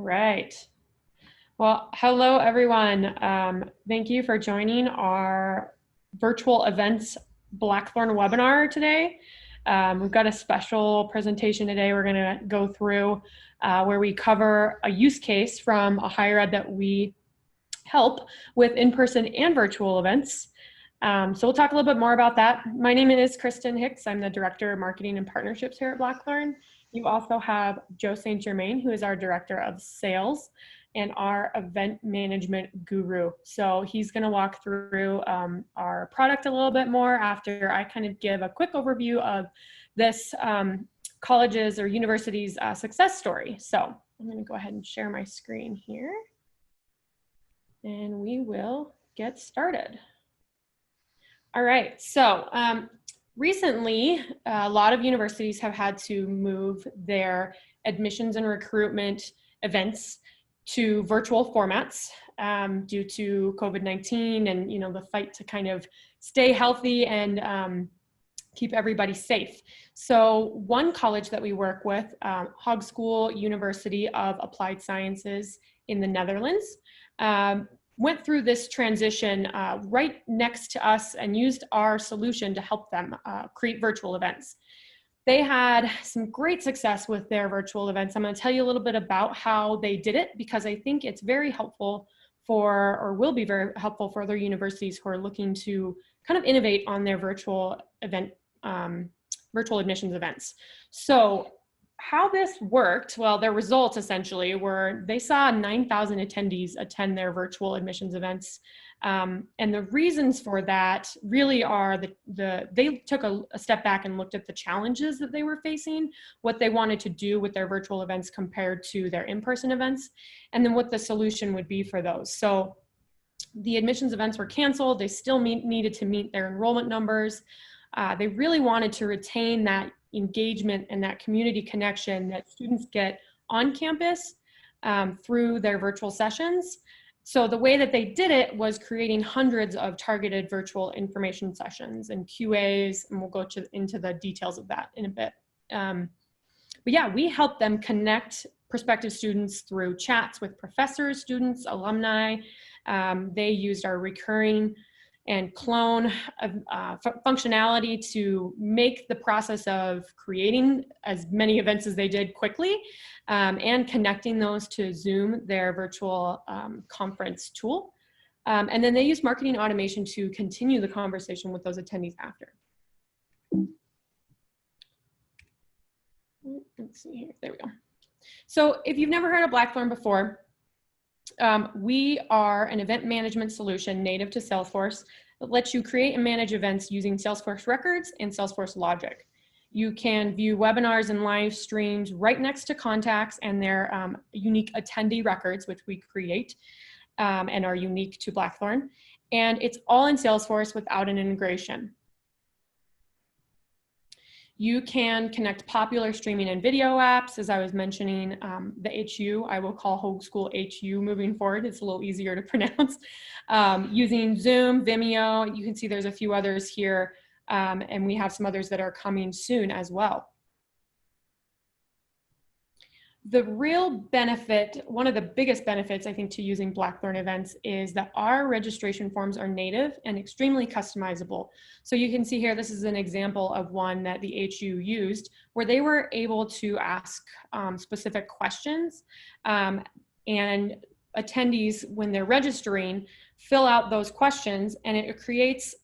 All right. Well, hello everyone. Thank you for joining our virtual events BlackLearn webinar today. We've got a special presentation today we're going to go through where we cover a use case from a higher ed that we help with in-person and virtual events. So we'll talk a little bit more about that. My name is Kristen Hicks. I'm the Director of Marketing and Partnerships here at BlackLearn. You also have Joe St. Germain, who is our Director of Sales and our event management guru. So he's going to walk through our product a little bit more after I kind of give a quick overview of this college's or university's success story. So I'm going to go ahead and share my screen here and we will get started. All right, so recently, a lot of universities have had to move their admissions and recruitment events to virtual formats due to COVID-19 and the fight to kind of stay healthy and keep everybody safe. So one college that we work with, Hogeschool University of Applied Sciences in the Netherlands, went through this transition right next to us and used our solution to help them create virtual events. They had some great success with their virtual events. I'm going to tell you a little bit about how they did it because I think it's very helpful for, or will be very helpful for other universities who are looking to kind of innovate on their virtual event, virtual admissions events. So how this worked, well, their results essentially were they saw 9,000 attendees attend their virtual admissions events. And the reasons for that really are they took a step back and looked at the challenges that they were facing, what they wanted to do with their virtual events compared to their in-person events, and then what the solution would be for those. So the admissions events were canceled. They still needed to meet their enrollment numbers. They really wanted to retain that engagement and that community connection that students get on campus through their virtual sessions. So the way that they did it was creating hundreds of targeted virtual information sessions and QAs, and we'll go into the details of that in a bit. But yeah, we help them connect prospective students through chats with professors, students, alumni. They used our recurring and clone functionality to make the process of creating as many events as they did quickly and connecting those to Zoom, their virtual conference tool. And then they use marketing automation to continue the conversation with those attendees after. Let's see here, there we go. So if you've never heard of BlackLearn before, we are an event management solution native to Salesforce that lets you create and manage events using Salesforce records and Salesforce logic. You can view webinars and live streams right next to contacts and their unique attendee records, which we create and are unique to BlackLearn. And it's all in Salesforce without an integration. You can connect popular streaming and video apps, as I was mentioning, the HU, I will call Hogeschool HU moving forward. It's a little easier to pronounce. Using Zoom, Vimeo, you can see there's a few others here, and we have some others that are coming soon as well. The real benefit, one of the biggest benefits I think to using BlackLearn events is that our registration forms are native and extremely customizable. So you can see here, this is an example of one that the HU used where they were able to ask specific questions and attendees, when they're registering, fill out those questions and it creates,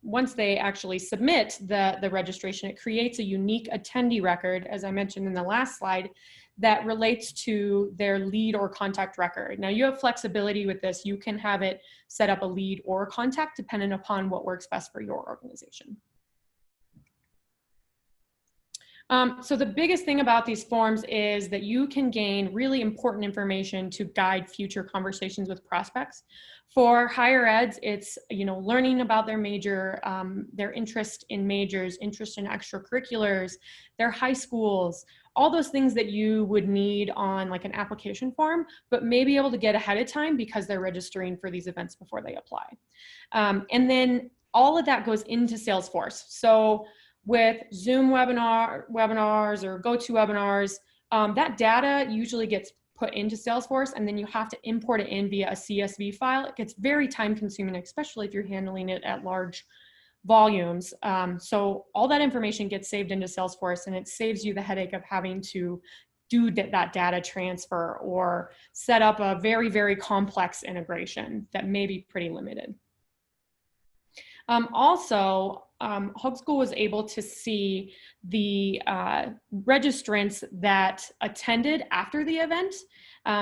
once they actually submit the registration, it creates a unique attendee record, as I mentioned in the last slide, that relates to their lead or contact record. Now you have flexibility with this. You can have it set up a lead or a contact depending upon what works best for your organization. So the biggest thing about these forms is that you can gain really important information to guide future conversations with prospects. For higher eds, it's learning about their major, their interest in majors, interest in extracurriculars, their high schools, all those things that you would need on like an application form, but may be able to get ahead of time because they're registering for these events before they apply. And then all of that goes into Salesforce. So with Zoom webinars or GoToWebinars, that data usually gets put into Salesforce, and then you have to import it in via a CSV file. It gets very time consuming, especially if you're handling it at large volumes. So all that information gets saved into Salesforce, and it saves you the headache of having to do that data transfer or set up a very, very complex integration that may be pretty limited. Also, Hug School was able to see the registrants that attended after the event,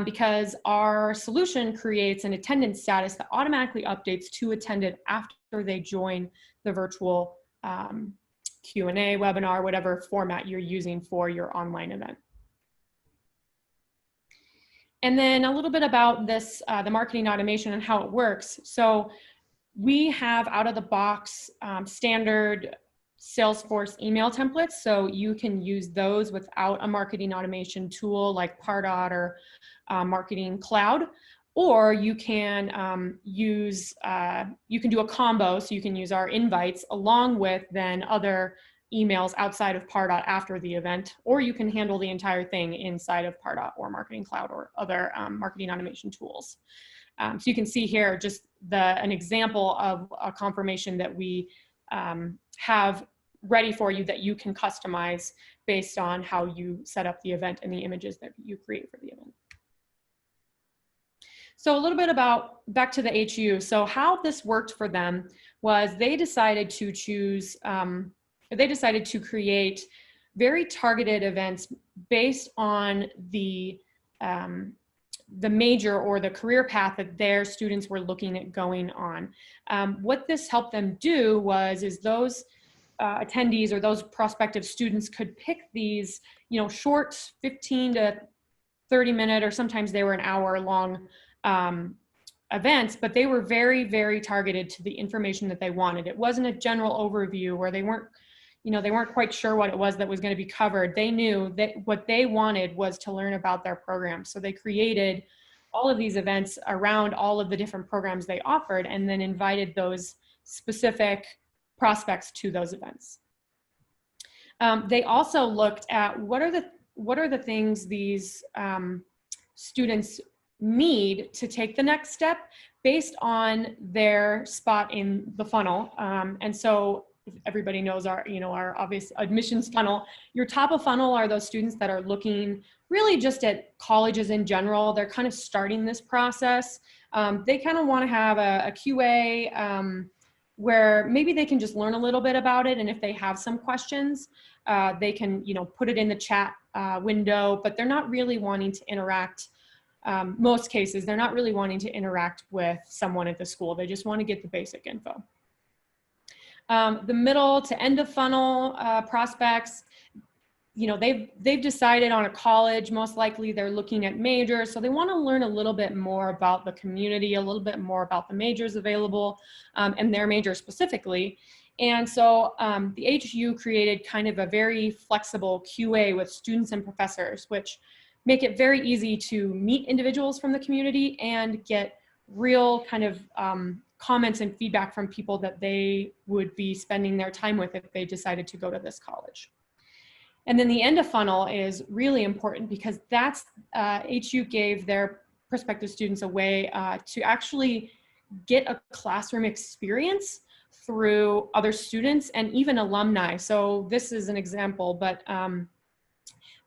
because our solution creates an attendance status that automatically updates to attended after they join the virtual Q&A webinar, whatever format you're using for your online event. And then a little bit about this, the marketing automation and how it works. So we have out of the box standard Salesforce email templates, so you can use those without a marketing automation tool like Pardot or Marketing Cloud, or you can you can do a combo, so you can use our invites along with then other emails outside of Pardot after the event, or you can handle the entire thing inside of Pardot or Marketing Cloud or other marketing automation tools. So you can see here just an example of a confirmation that we have ready for you that you can customize based on how you set up the event and the images that you create for the event. So a little bit about back to the HU. So how this worked for them was they decided to choose, they decided to create very targeted events based on the major or the career path that their students were looking at going on. What this helped them do is those attendees or those prospective students could pick these, short 15 to 30 minute, or sometimes they were an hour long events, but they were very, very targeted to the information that they wanted. It wasn't a general overview where they weren't, they weren't quite sure what it was that was going to be covered. They knew that what they wanted was to learn about their program. So they created all of these events around all of the different programs they offered, and then invited those specific prospects to those events. They also looked at what are the things these students need to take the next step based on their spot in the funnel. And so everybody knows our obvious admissions funnel. Your top of funnel are those students that are looking really just at colleges in general. They're kind of starting this process. They kind of want to have a QA where maybe they can just learn a little bit about it. And if they have some questions, they can put it in the chat window, but they're not really wanting to interact. Most cases, they're not really wanting to interact with someone at the school. They just want to get the basic info. The middle to end of funnel prospects, they've decided on a college. Most likely they're looking at majors. So they want to learn a little bit more about the community, a little bit more about the majors available and their major specifically. And so the HU created kind of a very flexible QA with students and professors, which make it very easy to meet individuals from the community and get real kind of comments and feedback from people that they would be spending their time with if they decided to go to this college. And then the end of funnel is really important because that's, HU gave their prospective students a way to actually get a classroom experience through other students and even alumni. So this is an example, but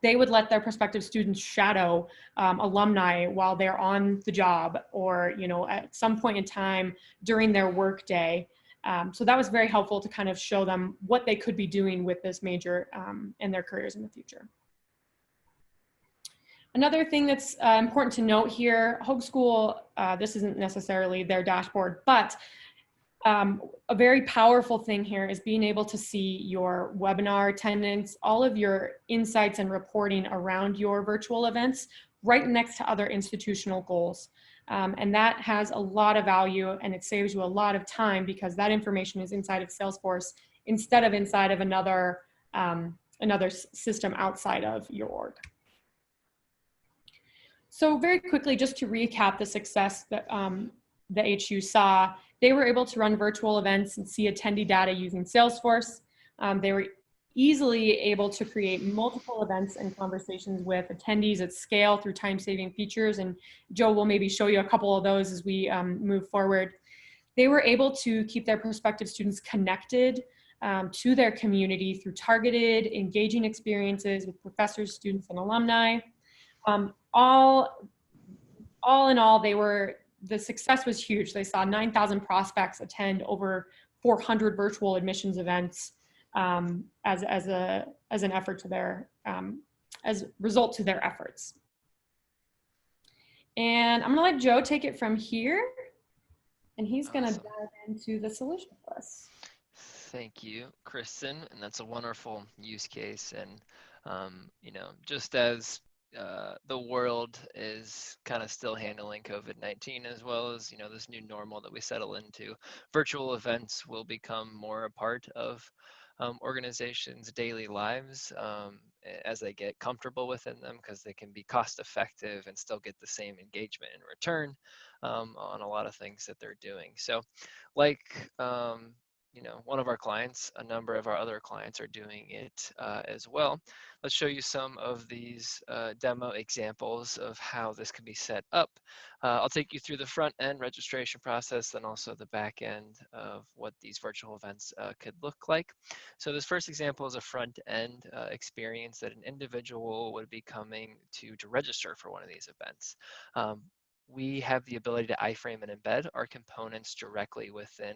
they would let their prospective students shadow alumni while they're on the job, or at some point in time during their work day. So that was very helpful to kind of show them what they could be doing with this major in their careers in the future. Another thing that's important to note here, Hogue School, this isn't necessarily their dashboard, but a very powerful thing here is being able to see your webinar attendance, all of your insights and reporting around your virtual events right next to other institutional goals. And that has a lot of value, and it saves you a lot of time because that information is inside of Salesforce instead of inside of another system outside of your org. So very quickly, just to recap the success that the HU saw, they were able to run virtual events and see attendee data using Salesforce. They were easily able to create multiple events and conversations with attendees at scale through time-saving features. And Joe will maybe show you a couple of those as we move forward. They were able to keep their prospective students connected to their community through targeted, engaging experiences with professors, students, and alumni. All in all, the success was huge. They saw 9,000 prospects attend over 400 virtual admissions events as an effort to their as result to their efforts. And I'm gonna let Joe take it from here, and he's gonna dive into the solution for us. Thank you, Kristen, and that's a wonderful use case. And just as the world is kind of still handling COVID-19 as well as this new normal that we settle into, virtual events will become more a part of organizations' daily lives as they get comfortable within them, because they can be cost effective and still get the same engagement in return on a lot of things that they're doing. So, like one of our clients, a number of our other clients are doing it as well. Let's show you some of these demo examples of how this can be set up. I'll take you through the front end registration process, then also the back end of what these virtual events could look like. So this first example is a front end experience that an individual would be coming to register for one of these events. We have the ability to iframe and embed our components directly within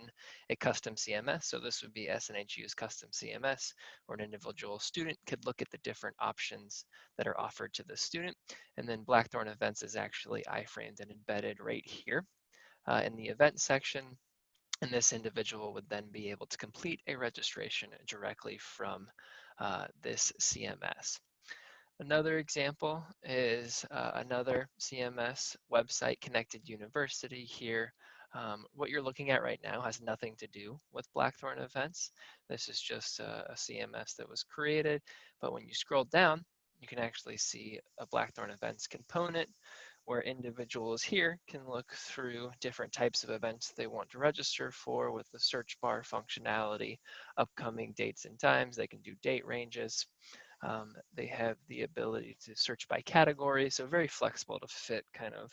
a custom CMS. So this would be SNHU's custom CMS, where an individual student could look at the different options that are offered to the student. And then BlackLearn Events is actually iframed and embedded right here in the event section. And this individual would then be able to complete a registration directly from this CMS. Another example is another CMS website, Connected University here. What you're looking at right now has nothing to do with BlackLearn Events. This is just a CMS that was created, but when you scroll down, you can actually see a BlackLearn Events component where individuals here can look through different types of events they want to register for with the search bar functionality, upcoming dates and times. They can do date ranges. They have the ability to search by category, so very flexible to fit kind of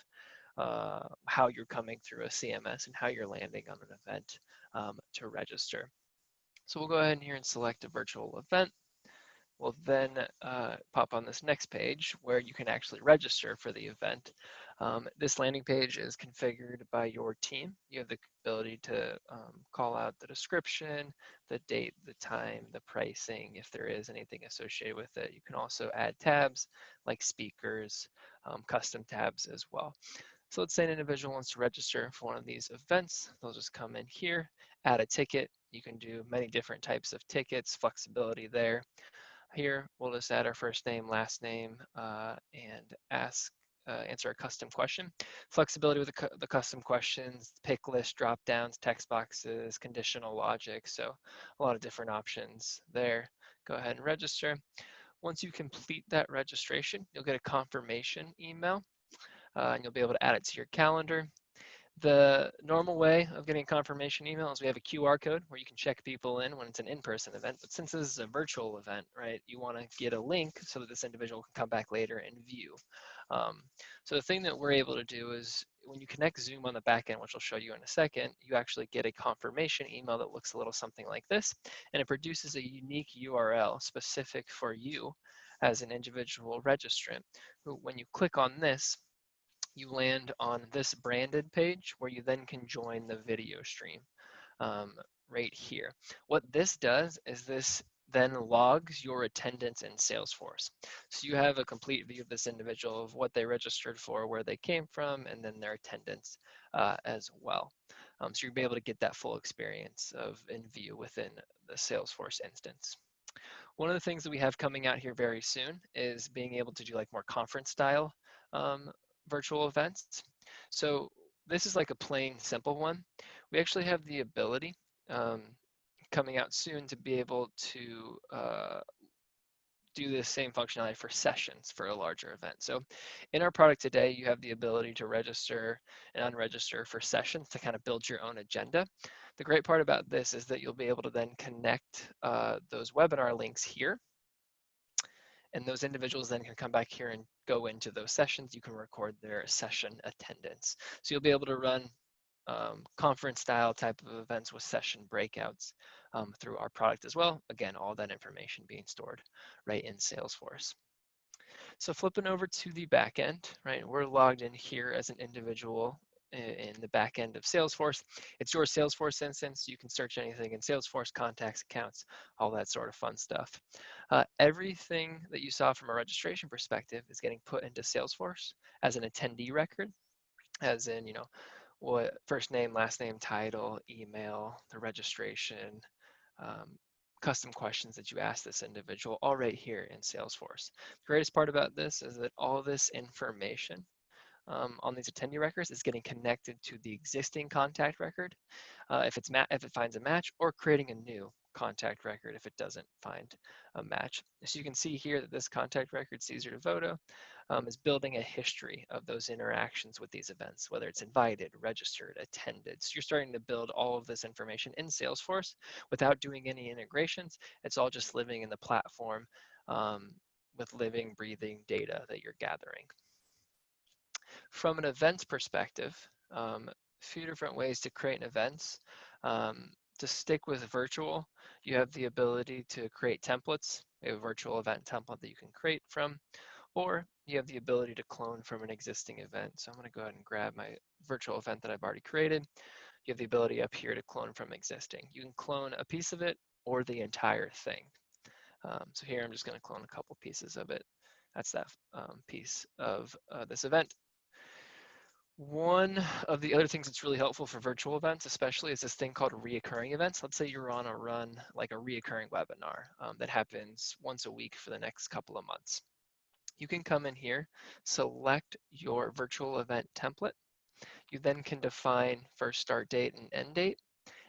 how you're coming through a CMS and how you're landing on an event to register. So we'll go ahead here and select a virtual event. We'll then pop on this next page where you can actually register for the event. This landing page is configured by your team. You have the ability to call out the description, the date, the time, the pricing, if there is anything associated with it. You can also add tabs like speakers, custom tabs as well. So let's say an individual wants to register for one of these events. They'll just come in here, add a ticket. You can do many different types of tickets, flexibility there. Here, we'll just add our first name, last name, and answer a custom question. Flexibility with the custom questions, pick list, drop downs, text boxes, conditional logic. So a lot of different options there. Go ahead and register. Once you complete that registration, you'll get a confirmation email, and you'll be able to add it to your calendar. The normal way of getting a confirmation email is we have a QR code where you can check people in when it's an in-person event. But since this is a virtual event, right, you want to get a link so that this individual can come back later and view. So the thing that we're able to do is when you connect Zoom on the back end, which I'll show you in a second, you actually get a confirmation email that looks a little something like this, and it produces a unique URL specific for you as an individual registrant, who, when you click on this, you land on this branded page where you then can join the video stream right here. What this does is this then logs your attendance in Salesforce. So you have a complete view of this individual, of what they registered for, where they came from, and then their attendance as well. So you'll be able to get that full experience in view within the Salesforce instance. One of the things that we have coming out here very soon is being able to do like more conference style virtual events. So this is like a plain simple one. We actually have the ability coming out soon to be able to do the same functionality for sessions for a larger event. So in our product today, you have the ability to register and unregister for sessions to kind of build your own agenda. The great part about this is that you'll be able to then connect those webinar links here, and those individuals then can come back here and go into those sessions. You can record their session attendance. So you'll be able to run conference style type of events with session breakouts through our product as well. Again, all that information being stored right in Salesforce. So flipping over to the back end, right? We're logged in here as an individual in the back end of Salesforce. It's your Salesforce instance. You can search anything in Salesforce, contacts, accounts, all that sort of fun stuff. Everything that you saw from a registration perspective is getting put into Salesforce as an attendee record, as in, you know, what first name, last name, title, email, the registration, custom questions that you ask this individual, all right here in Salesforce. The greatest part about this is that all this information on these attendee records is getting connected to the existing contact record if it finds a match, or creating a new contact record if it doesn't find a match. So you can see here that this contact record, Caesar Devoto, is building a history of those interactions with these events, whether it's invited, registered, attended. So you're starting to build all of this information in Salesforce without doing any integrations. It's all just living in the platform with living, breathing data that you're gathering. From an events perspective, a few different ways to create events. To stick with virtual, you have the ability to create templates. We have a virtual event template that you can create from, or you have the ability to clone from an existing event. So I'm going to go ahead and grab my virtual event that I've already created. You have the ability up here to clone from existing. You can clone a piece of it or the entire thing. So here I'm just going to clone a couple pieces of it. That's that piece of this event. One of the other things that's really helpful for virtual events, especially, is this thing called reoccurring events. Let's say you're on a run, like a reoccurring webinar that happens once a week for the next couple of months. You can come in here, select your virtual event template. You then can define first start date and end date.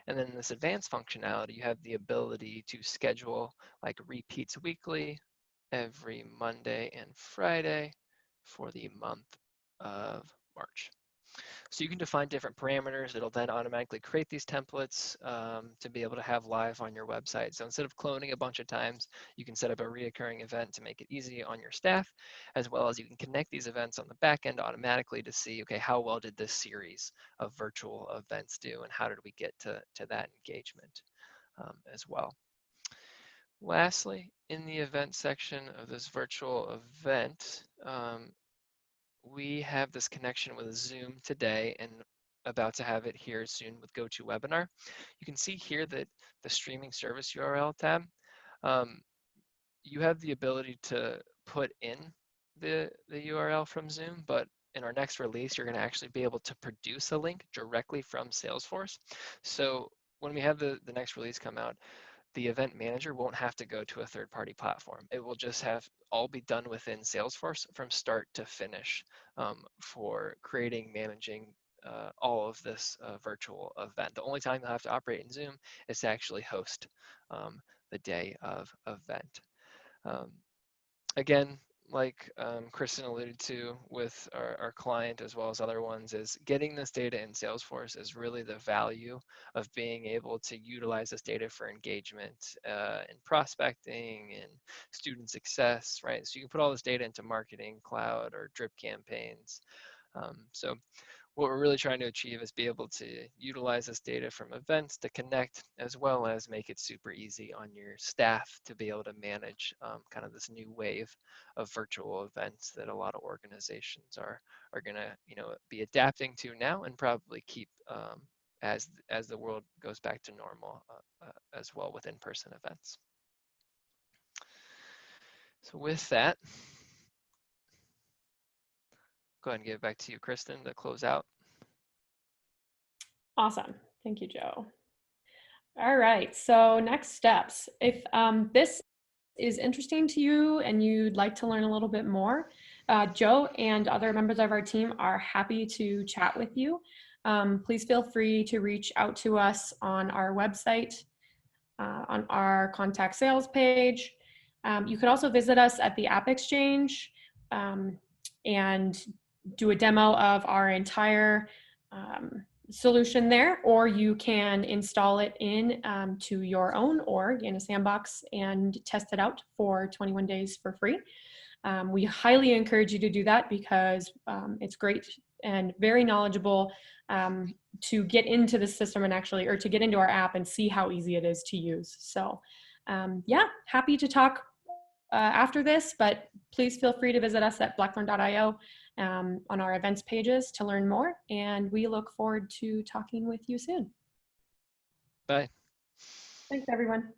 And then in this advanced functionality, you have the ability to schedule like repeats weekly, every Monday and Friday for the month of March. So you can define different parameters. It'll then automatically create these templates to be able to have live on your website. So instead of cloning a bunch of times, you can set up a reoccurring event to make it easy on your staff, as well as you can connect these events on the back end automatically to see, okay, how well did this series of virtual events do, and how did we get to that engagement as well. Lastly, in the event section of this virtual event, we have this connection with Zoom today and about to have it here soon with GoToWebinar. You can see here that the streaming service URL tab, you have the ability to put in the URL from Zoom, but in our next release, you're going to actually be able to produce a link directly from Salesforce. So when we have the next release come out, the event manager won't have to go to a third-party platform. It will just have all be done within Salesforce from start to finish for creating, managing all of this virtual event. The only time you'll have to operate in Zoom is to actually host the day of event. Again, like Kristen alluded to with our client as well as other ones, is getting this data in Salesforce is really the value of being able to utilize this data for engagement and prospecting and student success, right? So you can put all this data into marketing cloud or drip campaigns. So what we're really trying to achieve is be able to utilize this data from events to connect, as well as make it super easy on your staff to be able to manage kind of this new wave of virtual events that a lot of organizations are going to, you know, be adapting to now and probably keep as the world goes back to normal as well with in-person events. So with that, go ahead and give it back to you, Kristen, to close out. Awesome. Thank you, Joe. All right. So next steps. If this is interesting to you and you'd like to learn a little bit more, Joe and other members of our team are happy to chat with you. Please feel free to reach out to us on our website, on our contact sales page. You could also visit us at the App Exchange and do a demo of our entire solution there, or you can install it in to your own org in a sandbox and test it out for 21 days for free. We highly encourage you to do that because it's great and very knowledgeable to get into the system and actually, or to get into our app and see how easy it is to use. So yeah, happy to talk after this, but please feel free to visit us at blacklearn.io on our events pages to learn more. And we look forward to talking with you soon. Bye. Thanks, everyone.